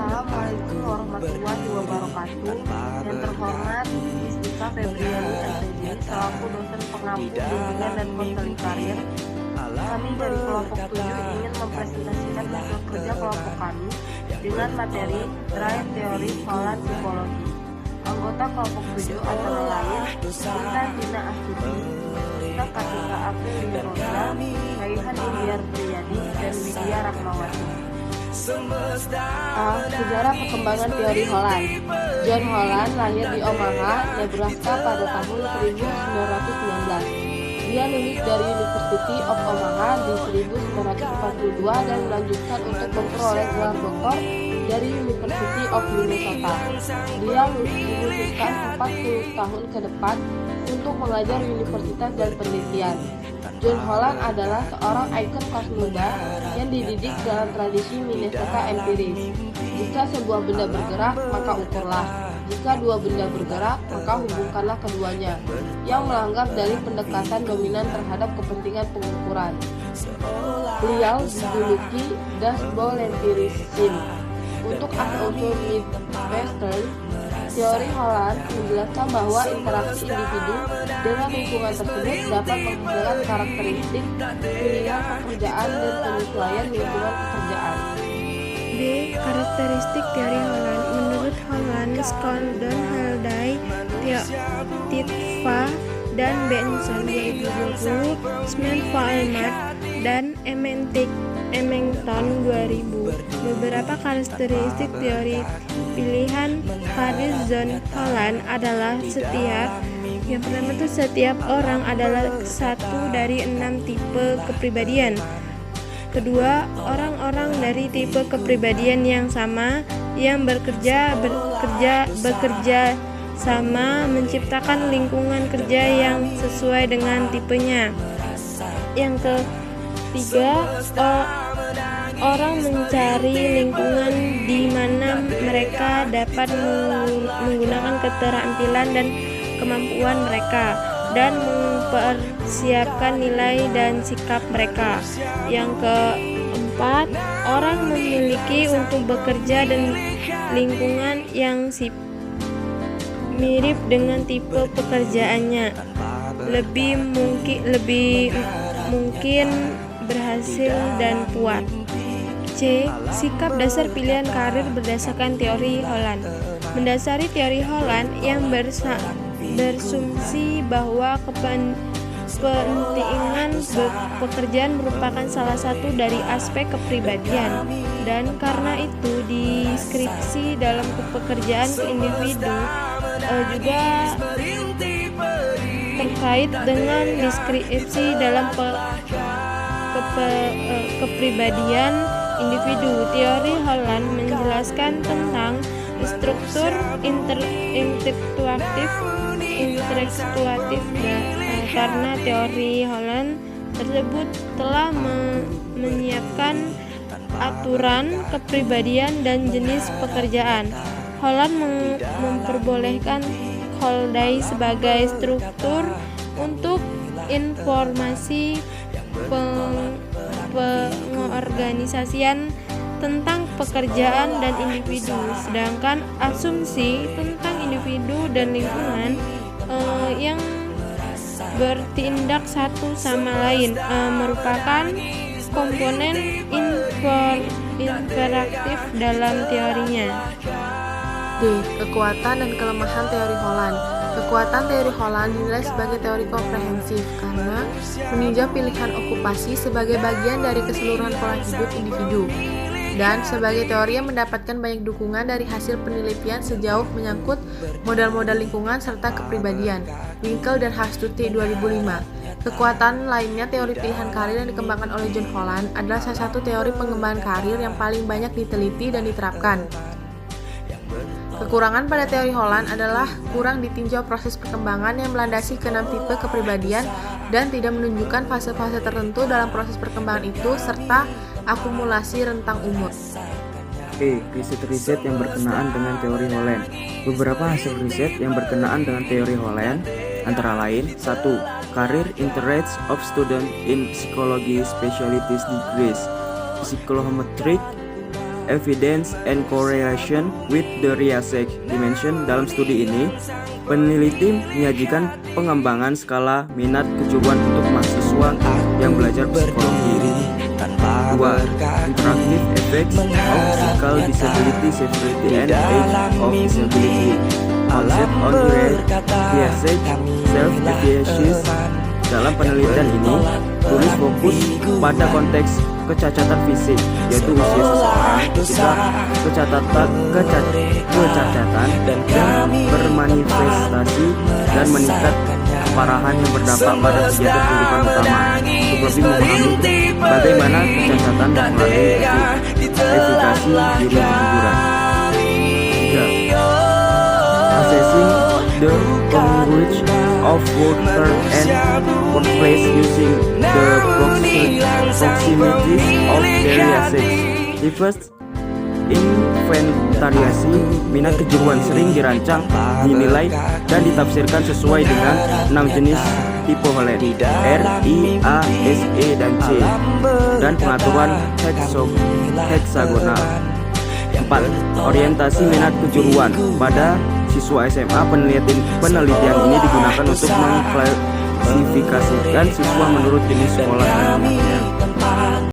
Assalamualaikum warahmatullahi wabarakatuh. Yang terhormat Istika Febriani MPD selaku dosen pengampu bimbingan dan konseling karir. Kami dari kelompok 7 ingin mempresentasikan hasil kerja kelompok kami dengan materi Drive Teori Holland Psikologi. Anggota kelompok 7 antara lain Sinta Dina Astuti, Sinta Kartika April Rosa, Raihan Indiar Priyadi, dan Widya Rahmawati. Sejarah perkembangan teori Holland. John Holland lahir di Omaha, Nebraska pada tahun 1919. Dia lulus dari University of Omaha di 1942 dan melanjutkan untuk memperoleh gelar doktor dari University of Minnesota. Dia diluluskan 40 tahun ke depan untuk mengajar universitas dan penelitian. John Holland adalah seorang ikon kelas muda yang dididik dalam tradisi Minnesota empiris. Jika sebuah benda bergerak, maka ukurlah. Jika dua benda bergerak, maka hubungkanlah keduanya, yang menganggap dalih pendekatan dominan terhadap kepentingan pengukuran. Beliau dijuluki Dashboard Empirism. Untuk asal-usul Midwestern, teori Holland menjelaskan bahwa interaksi individu dengan lingkungan tersebut dapat menghasilkan karakteristik pilihan pekerjaan dan penyesuaian lingkungan pekerjaan. B. Karakteristik teori Holland. Menurut Holland, Scoldon, Halliday, Titva, dan Benson 2020, Smith, Falmart, dan Emmington 2000. Beberapa karakteristik teori pilihan karir John Holland adalah yang pertama itu setiap orang adalah satu dari 6 tipe kepribadian. Kedua, orang-orang dari tipe kepribadian yang sama yang bekerja sama menciptakan lingkungan kerja yang sesuai dengan tipenya. Yang ketiga, orang mencari lingkungan di mana mereka dapat menggunakan keterampilan dan kemampuan mereka dan mempersiapkan nilai dan sikap mereka. Yang keempat, orang memiliki untuk bekerja dan lingkungan yang mirip dengan tipe pekerjaannya, lebih mungkin berhasil dan puas. C. Sikap dasar pilihan karir berdasarkan teori Holland. Mendasari teori Holland yang bersumsi bahwa kepentingan pekerjaan merupakan salah satu dari aspek kepribadian, dan karena itu deskripsi dalam pekerjaan individu juga terkait dengan deskripsi dalam kepribadian individu. Teori Holland menjelaskan tentang struktur intelektuatif karena teori Holland tersebut telah menyiapkan aturan kepribadian dan jenis pekerjaan. Holland memperbolehkan Halliday sebagai struktur untuk informasi pengorganisasian tentang pekerjaan dan individu, sedangkan asumsi tentang individu dan lingkungan yang bertindak satu sama lain merupakan komponen interaktif dalam teorinya. D. Kekuatan dan kelemahan teori Holland. Kekuatan teori Holland dinilai sebagai teori komprehensif karena meninjau pilihan okupasi sebagai bagian dari keseluruhan pola hidup individu, dan sebagai teori yang mendapatkan banyak dukungan dari hasil penelitian sejauh menyangkut modal-modal lingkungan serta kepribadian. Winkel dan Hastuti 2005. Kekuatan lainnya teori pilihan karir yang dikembangkan oleh John Holland adalah salah satu teori pengembangan karir yang paling banyak diteliti dan diterapkan. Kekurangan pada teori Holland adalah kurang ditinjau proses perkembangan yang melandasi ke-6 tipe kepribadian dan tidak menunjukkan fase-fase tertentu dalam proses perkembangan itu serta akumulasi rentang umur. E. Riset-riset yang berkenaan dengan teori Holland. Beberapa hasil riset yang berkenaan dengan teori Holland antara lain: 1. Career Interests of Students in Psychology Specialties Degrees, Psychometric evidence and correlation with the research dimension. Dalam studi ini, peneliti menyajikan pengembangan skala minat kejuruan untuk mahasiswa yang belajar psikologi. 2. Interactive effects of physical disability, severity, and age of disability. Concept on research self-evaluation. Dalam penelitian ini, tulis fokus pada konteks kecacatan fisik, yaitu usia seseorang, kecacatan yang bermanifestasi dan meningkat keparahan yang berdampak pada kegiatan kehidupan utama. Untuk lebih memahami bagaimana kecacatan mempengaruhi efikasi diri hiburan. 3. Assessing the congruence of worker and workplace using the proximities of area sex. The first, inventariasi minat kejuruan sering dirancang, dinilai, dan ditafsirkan sesuai dengan 6 jenis tipe Holland, R, I, A, S, E, dan C, dan pengaturan heksagonal. 4. Orientasi minat kejuruan pada siswa SMA. Penelitian ini digunakan untuk mengklasifikasikan siswa menurut jenis sekolah dan minatnya.